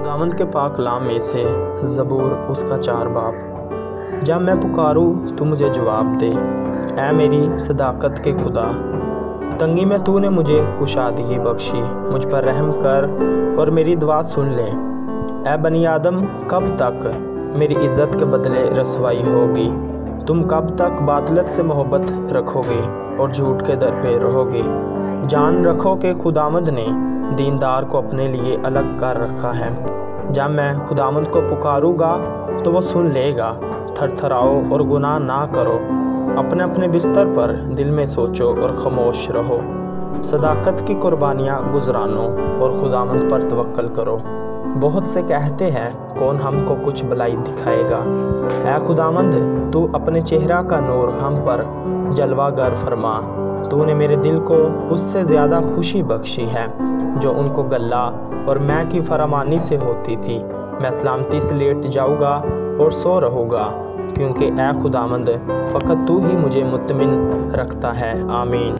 خداوند کے پاک کلام میں سے زبور اس کا 4 باب۔ جب میں پکاروں تو مجھے جواب دے، اے میری صداقت کے خدا۔ تنگی میں تو نے مجھے کشادگی بخشی، مجھ پر رحم کر اور میری دعا سن لے۔ اے بنی آدم، کب تک میری عزت کے بدلے رسوائی ہوگی؟ تم کب تک باطلت سے محبت رکھو گے اور جھوٹ کے در پہ رہو گے؟ جان رکھو کہ خداوند نے دیندار کو اپنے لیے الگ کر رکھا ہے۔ جب میں خداوند کو پکاروں گا تو وہ سن لے گا۔ تھر تھراؤ اور گناہ نہ کرو، اپنے اپنے بستر پر دل میں سوچو اور خاموش رہو۔ صداقت کی قربانیاں گزرانو اور خداوند پر توکل کرو۔ بہت سے کہتے ہیں، کون ہم کو کچھ بھلائی دکھائے گا؟ اے خداوند، تو اپنے چہرہ کا نور ہم پر جلوہ گر فرما۔ تو نے میرے دل کو اس سے زیادہ خوشی بخشی ہے جو ان کو غلہ اور میں کی فرامانی سے ہوتی تھی۔ میں سلامتی سے لیٹ جاؤں گا اور سو رہوں گا، کیونکہ اے خداوند، فقط تو ہی مجھے مطمئن رکھتا ہے۔ آمین۔